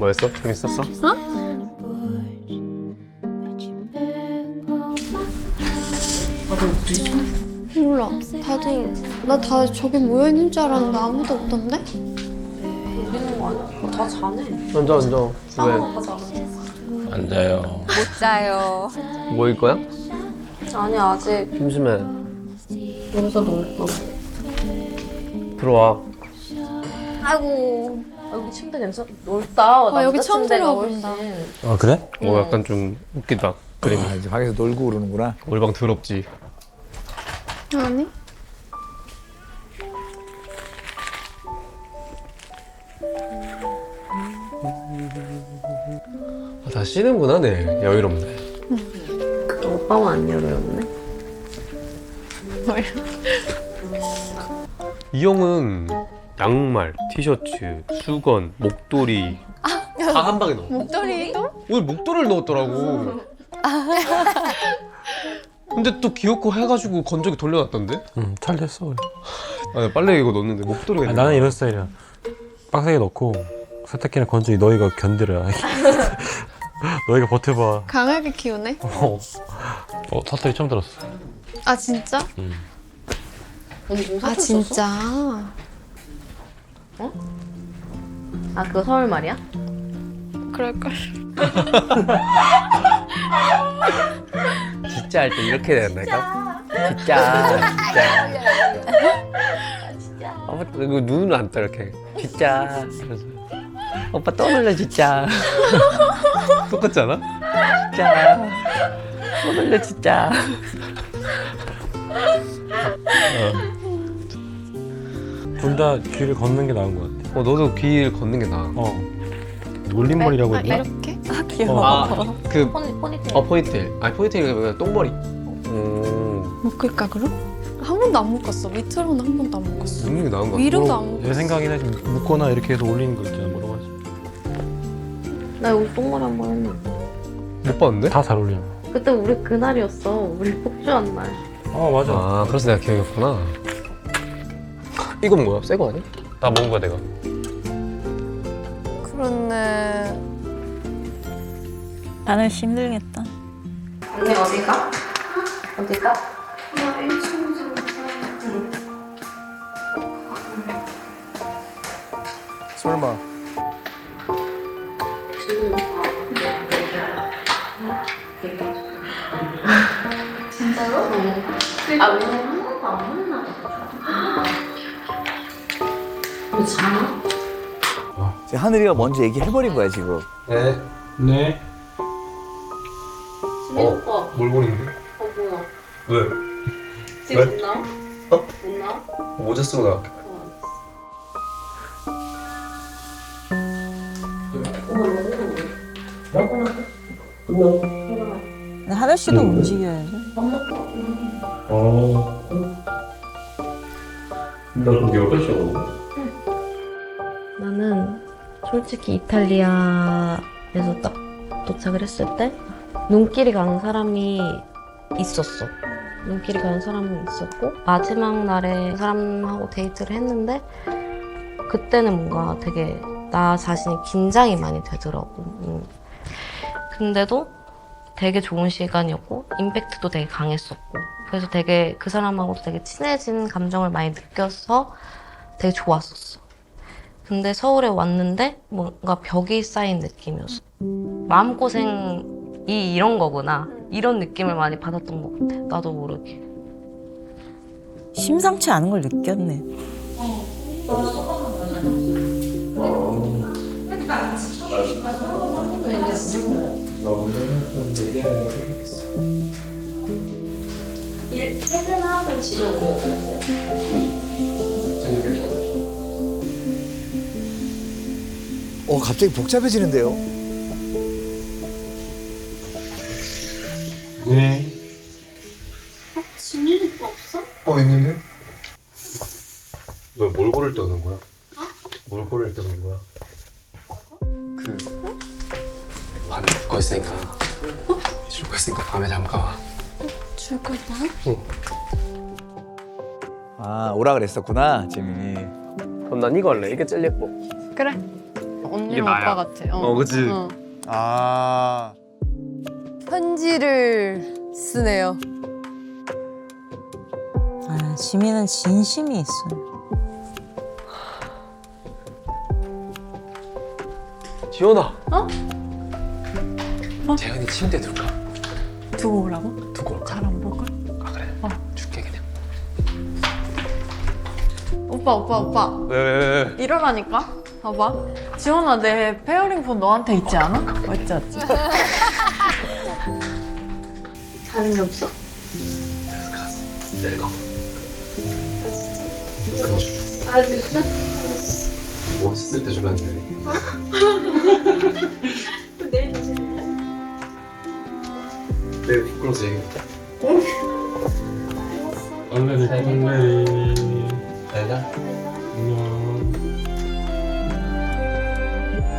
뭐였어? 재밌었어? 몰라. 다 저기 모여있는 줄 알았는데 아무도 없던데? 우리는 거 아니야? 다 자네. 앉아. 왜? 앉아요. 못 자요. 뭐일 거야? 아니 아직 심심해. 여기서 놀까? 들어와. 아이고 여기 침대 괜찮? 넓다. 아, 여기 처음 침대가 들어본다. 훨씬. 아 그래? 약간 좀 웃기다. 그림이. 이제 방에서 놀고 그러는구나. 올방 더럽지. 아니? 다 쉬는구나, 내일. 여유롭네. 오빠만 안 열어였네. 이 형은 양말, 티셔츠, 수건, 목도리 다 한 방에 넣어. 목도리도? 오늘 목도리를 넣었더라고. 근데 또 귀엽고 해가지고 건조기 돌려놨던데? 응, 잘 됐어. 그래. 아, 빨래 이거 넣었는데 목도리가 아니, 있네. 나는 이런 스타일이야. 빡세게 넣고 세탁기나 건조기 너희가 견디라. 너희가 버텨봐. 강하게 키우네? 사투리 처음 들었어. 아 진짜? 아 진짜? 아 그거 서울 말이야? 그럴걸. 진짜 할 때 이렇게 해야 된다니까? 진짜. 오빠 이거 눈을 안 떠 이렇게. 진짜. 그래서 오빠 또 놀래 진짜. 똑같지 않아? 진짜. 또 놀래 진짜. 둘 다 귀를 걷는 게 나은 것 같아. 너도 귀를 걷는 게 나아. 놀림머리라고 아, 했나? 이렇게? 아 귀여워. 그 포니테일. 포니테일. 아니 포니테일이 아니라 똥머리. 묶을까 그럼? 한 번도 안 묶었어. 밑으로는 한 번도 안 묶었어. 묶는 게 나은 거 같아. 위로도 안 묶었어. 내 생각에는 좀 묶거나 이렇게 해서 올리는 거 있잖아. 뭐라고 하지? 나 여기 똥머리 한 번 했는데. 못 봤는데? 다 잘 어울려. 그때 우리 그날이었어. 우리 폭주한 날. 맞아. 아 그래서 내가 기억했구나. 이건 뭐야? 새 거 아니야? 나 먹은 거야 내가. 그렇네. 나는 힘들겠다. 언니 어디 가? 어디 가? 설마. 아 왜냐면 한 번도 안 만나. 왜 자나? 하늘이가 먼저 얘기해버린 거야 지금. 네. 네. 수민 오빠. 몰골인데? 뭐야? 왜? 지금 왜? 못 나와? 어? 못 나와? 모자 쓰고 나갈게. 근데 하늘 씨도 움직여야지. 나 그럼 네가 뺐어 먹어? 나는 솔직히 이탈리아에서 딱 도착을 했을 때 눈길이 가는 사람이 있었어. 눈길이 가는 사람이 있었고 마지막 날에 그 사람하고 데이트를 했는데 그때는 뭔가 되게 나 자신이 긴장이 많이 되더라고. 근데도 되게 좋은 시간이었고 임팩트도 되게 강했었고 그래서 되게 그 사람하고도 되게 친해진 감정을 많이 느껴서 되게 좋았었어. 근데 서울에 왔는데 뭔가 벽이 쌓인 느낌이었어. 마음고생이 이런 거구나. 이런 느낌을 많이 받았던 것 같아. 나도 모르게. 심상치 않은 걸 느꼈네. 갑자기 복잡해지는데요. 네. 지민이 거 없어? 있는데? 너 몰골을 떠는 거야? 몰골을 떠는 거야? 밤에 거 있으니까 줄 거 있으니까 밤에 잠깐 와. 줄 거다? 아 오라 그랬었구나 재민이. 그럼 난 이거 할래. 이게 제일 예뻐. 그래. 언니랑 나야. 오빠 같아. 그치. 아. 편지를 쓰네요. 아, 지민은 진심이 있어. 지연아. 재현이 침대 둘까? 두고 오라고? 두고 올까? 잘 안 볼걸? 아 그래. 줄게 그냥. 오빠. 왜? 이러라니까? 봐봐. 지원아, 내 페어링 폰 너한테 있지 않아? 맞지? 다른 게 없어? 내가. 아 진짜? 뭐 씻을 때 주면 안 돼. 내일 다시 내가 부끄러워서 얘기했다. 얼레리 꼴레리. 내가? 안녕.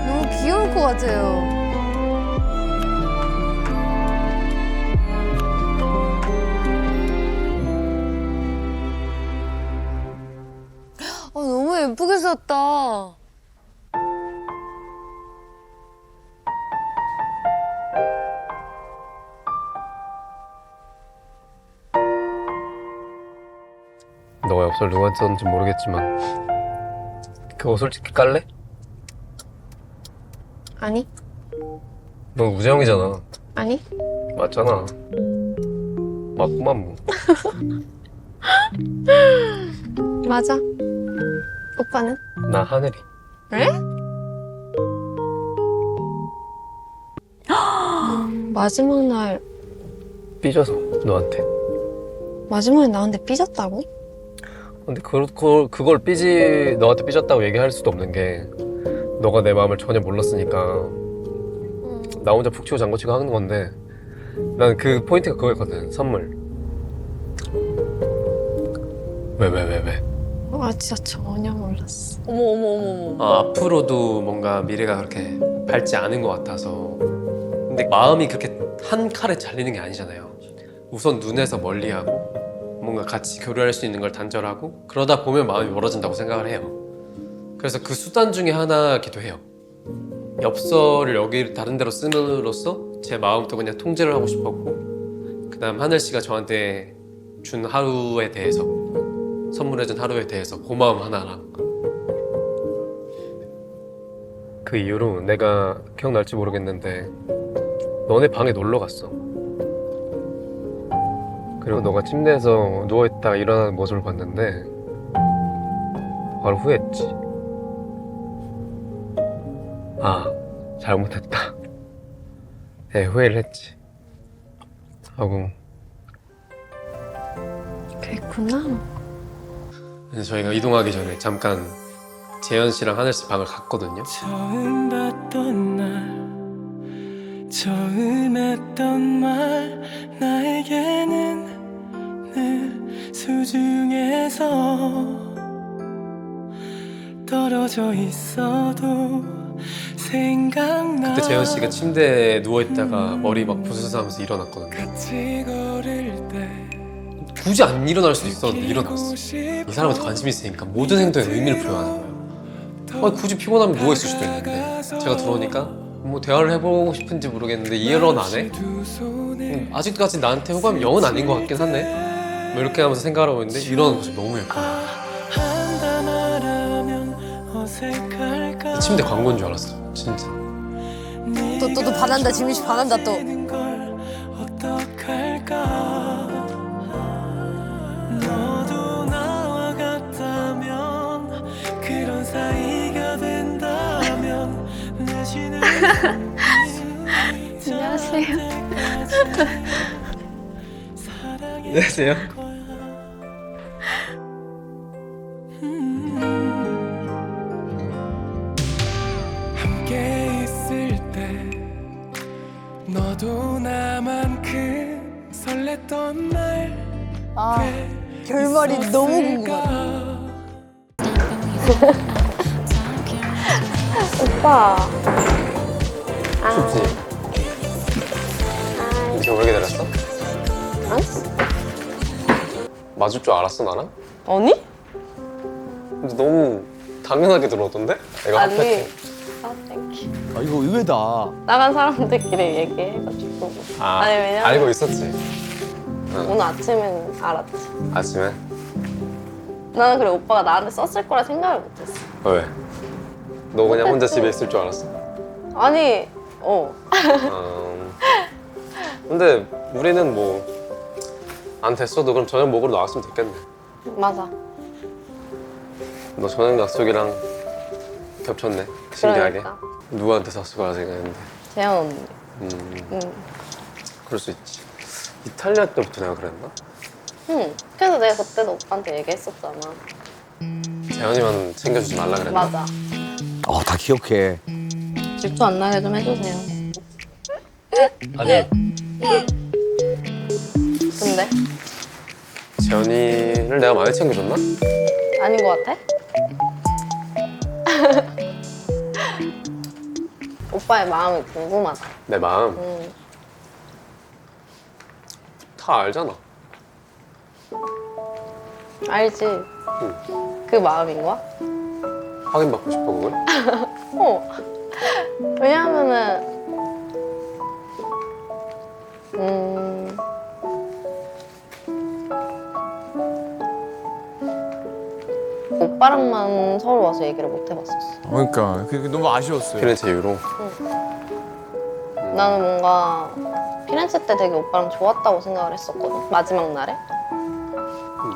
너무 귀여울 것 같아요. 너무 예쁘게 썼다. 너가 엽서를 누구한테 썼는지 모르겠지만 그거 솔직히 깔래? 아니. 넌 우재형이잖아. 아니. 맞잖아. 맞구만 뭐. 맞아. 오빠는? 나 하늘이. 마지막 날, 삐져서 너한테. 마지막에 나한테 삐졌다고? 근데 그걸 너한테 삐졌다고 얘기할 수도 없는 게 너가 내 마음을 전혀 몰랐으니까 나 혼자 푹 치고 장구치고 하는 건데 난 그 포인트가 그거였거든. 선물. 왜? 아, 진짜 전혀 몰랐어. 어머. 앞으로도 뭔가 미래가 그렇게 밝지 않은 것 같아서. 근데 마음이 그렇게 한 칼에 잘리는 게 아니잖아요. 우선 눈에서 멀리하고 뭔가 같이 교류할 수 있는 걸 단절하고 그러다 보면 마음이 멀어진다고 생각을 해요. 그래서 그 수단 중에 하나기도 해요. 엽서를 여기 다른 데로 쓰므로써 제 마음도 그냥 통제를 하고 싶었고, 그 다음 하늘 씨가 저한테 준 하루에 대해서, 선물해준 하루에 대해서 고마움 하나랑, 그 이후로 내가 기억날지 모르겠는데 너네 방에 놀러 갔어. 그리고 너가 침대에서 누워있다가 일어나는 모습을 봤는데 바로 후회했지. 아, 잘못했다. 네, 후회를 했지. 하고. 그랬구나. 그래서 저희가 이동하기 전에 잠깐 재현 씨랑 하늘 씨 방을 갔거든요. 처음 봤던 날, 처음 했던 말, 나에게는 늘 소중해서 떨어져 있어도 생각나. 그때 재현 씨가 침대에 누워있다가 머리 막 부스스하면서 일어났거든요. 같이 걸을 때 굳이 안 일어날 수도 있었는데 일어났어. 이 사람한테 관심이 있으니까 모든 행동에 의미를 부여하는 거예요. 굳이 피곤하면 누워있을 수도 있는데 제가 들어오니까 뭐 대화를 해보고 싶은지 모르겠는데 이해를 안 해? 아직까지 나한테 호감이 영은 아닌 것 같긴 한데 뭐 이렇게 하면서 생각을 하고 있는데 이러는 모습이 너무 예뻐요. 한다 말하면 어색할까. 침대 광고인 줄 알았어 진짜. 또 반한다. 지민 씨 반한다 또. 어떡할까. 너도 나와 같다면, 그런 사이가 된다면 내쉬는 안녕하세요. 안녕하세요. 함께 있을 때 너도 나만큼 설렜던 날 결말이 너무 궁금하다. 오빠. 춥지? 지금 왜 기다렸어? 맞을 줄 알았어 나랑? 아니? 근데 너무 당연하게 들어오던데? 내가 아니. 핫팩해. 아, 땡큐. 아, 이거 의외다. 나간 사람들끼리 얘기해가지고. 아니, 왜냐면 알고 있었지. 오늘 아침엔 알았지. 아침에 나는 그래 오빠가 나한테 썼을 거라 생각을 못했어. 왜? 너 그냥 혼자 집에 있을 줄 알았어? 아니, 근데 우리는 뭐 안 됐어도 그럼 저녁 먹으러 나왔으면 됐겠네. 맞아. 너 저녁 약속이랑 겹쳤네. 신기하게. 그러니까. 누구한테 샀을 거라 생각했는데. 재현 언니. 응. 그럴 수 있지. 이탈리아 때부터 내가 그랬나? 응. 그래서 내가 그때도 오빠한테 얘기했었잖아. 재현이만 챙겨주지 말라 그랬나? 맞아. 다 기억해. 질투 안 나게 좀 해주세요. 아니 근데? 재현이를 내가 많이 챙겨줬나? 아닌 것 같아? 오빠의 마음이 궁금하다. 내 마음 응. 다 알잖아. 알지? 그 마음인 거야? 확인받고 싶어 그걸? 왜냐하면은 오빠랑만 서울 와서 얘기를 못 해봤었어. 그러니까 그게 너무 아쉬웠어요. 피렌체 이후로. 나는 뭔가 피렌체 때 되게 오빠랑 좋았다고 생각을 했었거든. 마지막 날에.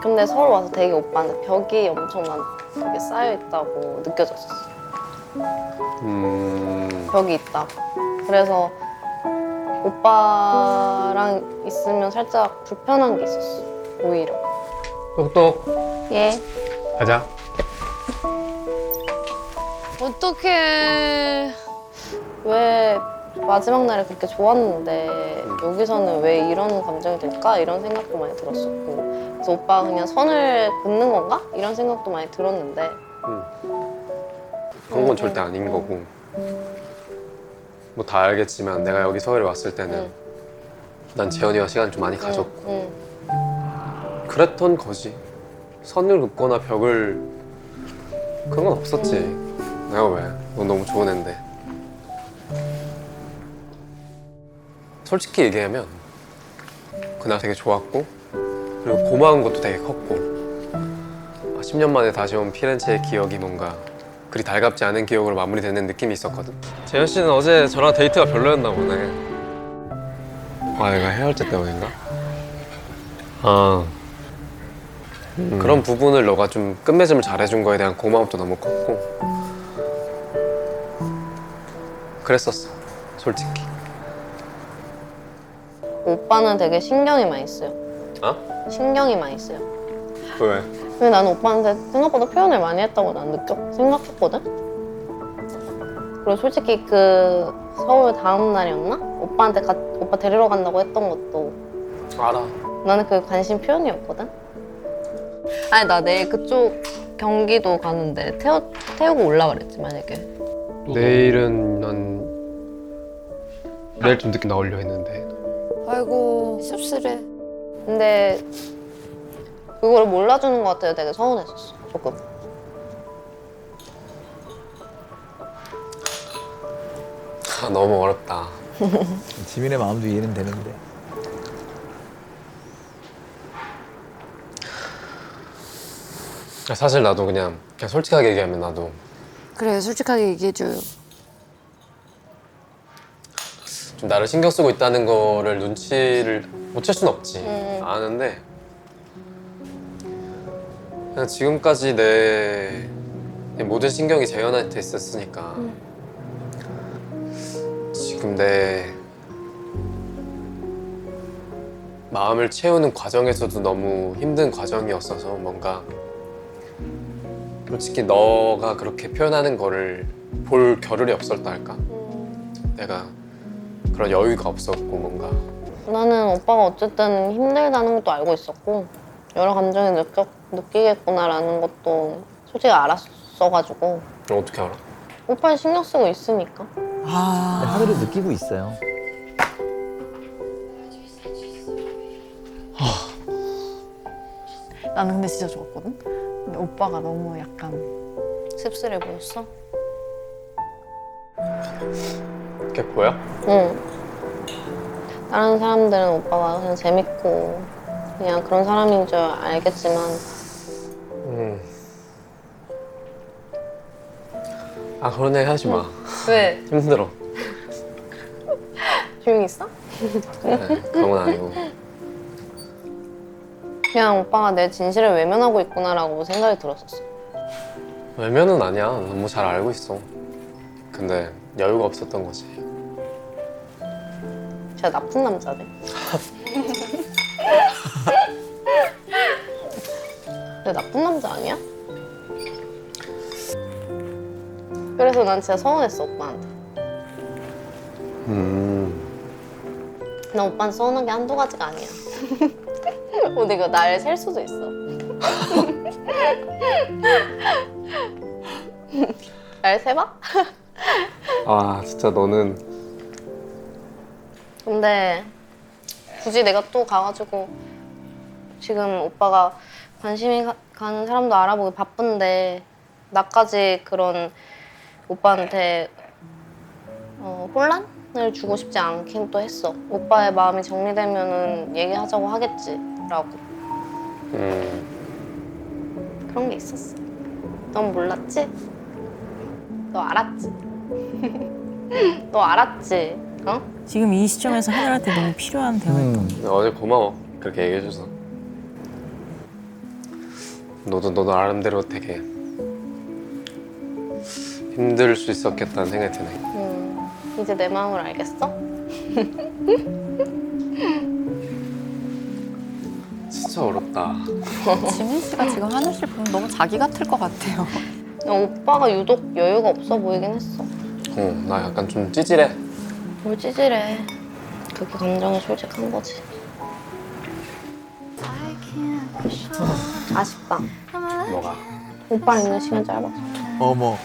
근데 서울 와서 되게 오빠한테 벽이 엄청 그게 쌓여있다고 느껴졌었어. 벽이 있다고. 그래서 오빠랑 있으면 살짝 불편한 게 있었어. 오히려. 똑똑 예. 가자. 어떡해. 왜 마지막 날에 그렇게 좋았는데 여기서는 왜 이런 감정이 들까? 이런 생각도 많이 들었었고. 그래서 오빠가 그냥 선을 긋는 건가? 이런 생각도 많이 들었는데 그런 건 절대 아닌 거고. 뭐 다 알겠지만 내가 여기 서울에 왔을 때는 난 재현이와 시간 좀 많이 가졌고 그랬던 거지. 선을 긋거나 벽을 그런 건 없었지. 내가 왜? 넌 너무 좋은 앤데. 솔직히 얘기하면 그날 되게 좋았고 그리고 고마운 것도 되게 컸고 10년 만에 다시 온 피렌체의 기억이 뭔가 그리 달갑지 않은 기억으로 마무리되는 느낌이 있었거든. 재현 씨는 어제 저랑 데이트가 별로였나 보네. 아, 내가 헤어질 때문인가? 그런 부분을 너가 좀 끝맺음을 잘해준 거에 대한 고마움도 너무 컸고 그랬었어, 솔직히. 오빠는 되게 신경이 많이 쓰여. 어? 신경이 많이 쓰여. 왜? 근데 나는 오빠한테 생각보다 표현을 많이 했다고 난 생각했거든? 그리고 솔직히 그 서울 다음 날이었나? 오빠한테 오빠 데리러 간다고 했던 것도 알아. 나는 그 관심 표현이었거든? 아니 나 내일 그쪽 경기도 가는데 태우고 올라 그랬지 만약에. 내일은 난 내일 좀 늦게 나오려 했는데. 아이고 씁쓸해. 근데 그거를 몰라주는 것 같아요. 되게 서운했었어 조금. 너무 어렵다. 지민의 마음도 이해는 되는데. 사실 나도 그냥 솔직하게 얘기하면 나도 그래 솔직하게 얘기해줘요. 좀 나를 신경 쓰고 있다는 거를 눈치를 못 챌 순 없지. 아는데 그냥 지금까지 내 모든 신경이 재현한테 있었으니까 지금 내 마음을 채우는 과정에서도 너무 힘든 과정이었어서 뭔가 솔직히 너가 그렇게 표현하는 거를 볼 겨를이 없었다 할까? 내가 그런 여유가 없었고 뭔가 나는 오빠가 어쨌든 힘들다는 것도 알고 있었고 여러 감정을 느끼겠구나라는 것도 솔직히 알았어가지고. 어떻게 알아? 오빠를 신경 쓰고 있으니까. 하늘을 느끼고 있어요. 나는 근데 진짜 좋았거든? 근데 오빠가 너무 약간 씁쓸해 보였어? 그렇게 보여? 응. 다른 사람들은 오빠가 그냥 재밌고 그냥 그런 사람인 줄 알겠지만 아 그런 얘기 하지 마. 왜? 힘들어. 조용히 있어? 네, 그런 건 아니고. 그냥 오빠가 내 진실을 외면하고 있구나라고 생각이 들었었어. 외면은 아니야. 너무 잘 알고 있어. 근데 여유가 없었던 거지. 진짜 나쁜 남자네. 근데 나쁜 남자 아니야? 그래서 난 진짜 서운했어 오빠한테. 나 오빠는 서운한 게 한두 가지가 아니야. 근데 이거 날 셀 수도 있어. 날 세봐? 아 진짜 너는 근데 굳이 내가 또 가가지고 지금 오빠가 관심이 가는 사람도 알아보기 바쁜데 나까지 그런 오빠한테 혼란을 주고 싶지 않긴 또 했어. 오빠의 마음이 정리되면은 얘기하자고 하겠지라고. 그런 게 있었어. 넌 몰랐지? 너 알았지? 너 알았지? 어? 지금 이 시점에서 하늘한테 너무 필요한 대화였던 어제 고마워. 그렇게 얘기해줘서. 너도 나름대로 되게 힘들 수 있었겠다는 생각이 드네. 이제 내 마음을 알겠어? 진짜 어렵다. 지민 씨가 지금 하늘 씨 보면 너무 자기 같을 것 같아요. 오빠가 유독 여유가 없어 보이긴 했어. 나 약간 좀 찌질해. 뭘 찌질해. 그게 감정이 솔직한 거지. 아쉽다. 뭐가? 오빠랑 있는 시간 짧아서. 어머.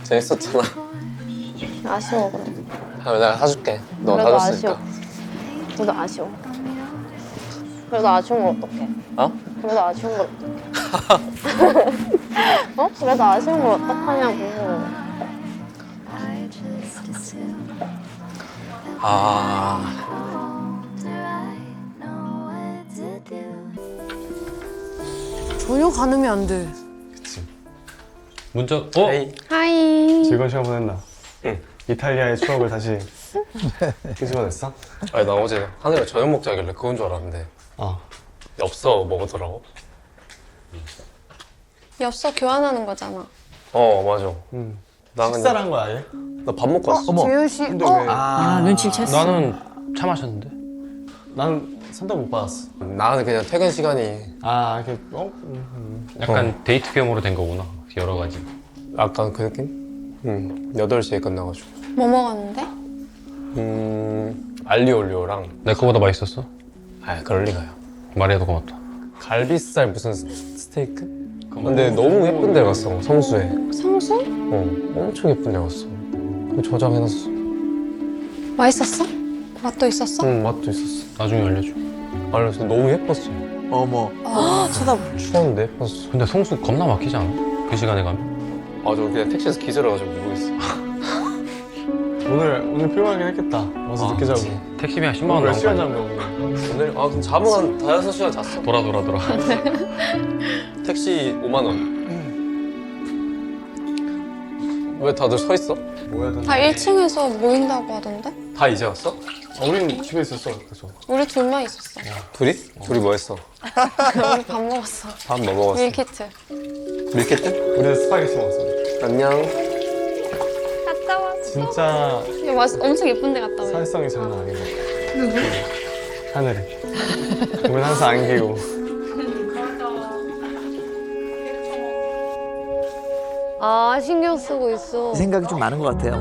재밌었잖아. 아쉬워 근데. 아, 내가 사줄게. 너 그래도 사줬으니까. 아쉬워. 그래도 아쉬워. 그래도 아쉬운 걸 어떡해? 어? 그래도 아쉬운 걸 어떡해? 어? 그래도 아쉬운 걸 어떡하냐고. 아, 전혀 가늠이 안 돼. 문자 에이. 하이. 즐거운 시간 보냈나? 응. 이탈리아의 추억을 다시 끄집어냈어? 아니 나 어제 하늘에 저녁 먹자길래 그건 줄 알았는데 엽서 먹었더라고. 엽서 교환하는 거잖아. 맞아. 응. 나 근데 식사를 한 거야 아예? 나 밥 먹고 왔어. 재현 씨. 근데 왜? 아, 눈치를 챘어. 나는 차 마셨는데. 나는 선택 못 받았어. 나는 그냥 퇴근 시간이 아, 이렇게 약간 데이트 겸으로 된 거구나. 여러 가지. 약간 그 느낌? 8시에 끝나가지고. 뭐 먹었는데? 알리올리오랑 내 거보다 맛있었어? 아 그럴 리가요. 말해도 고맙다. 갈비살 무슨 스테이크? 근데 너무 예쁜 데 갔어. 성수에. 성수? 엄청 예쁜 데 갔어. 저장해놨어. 맛있었어? 맛도 있었어? 응, 맛도 있었어. 나중에 알려줘. 알려서 너무 예뻤어. 어머. 추웠는데 예뻤어. 근데 성수 겁나 막히지 않아? 그 시간에 가면? 저 그냥 택시에서 기절해가지고 모르겠어. 오늘 피곤하긴 했겠다. 어서 늦게 자고. 택시비 한 10만 원 몇 나온 거 시간 아니야? 잔 거야 오늘? 오늘 그럼 잠은 한 5-6시간 잤어. 돌아. 택시 5만 원. 왜 다들 서 있어? 뭐야 다 1층에서 모인다고 하던데? 다 이제 왔어? 우린 집에 있었어. 그래서 우리 둘만 있었어. 둘이? 둘이 뭐 했어? 우리 밥 먹었어. 밥 뭐 먹었어? 밀키트. 밀키트? 우리는 스파게티 먹었어. 안녕. 갔다 왔어. 진짜 이거 엄청 예쁜 데 갔다 와. 사회성이 장난 아닌 것 같아. 하늘이. 우린 항상 안기고. 아 신경 쓰고 있어. 생각이 좀 많은 것 같아요.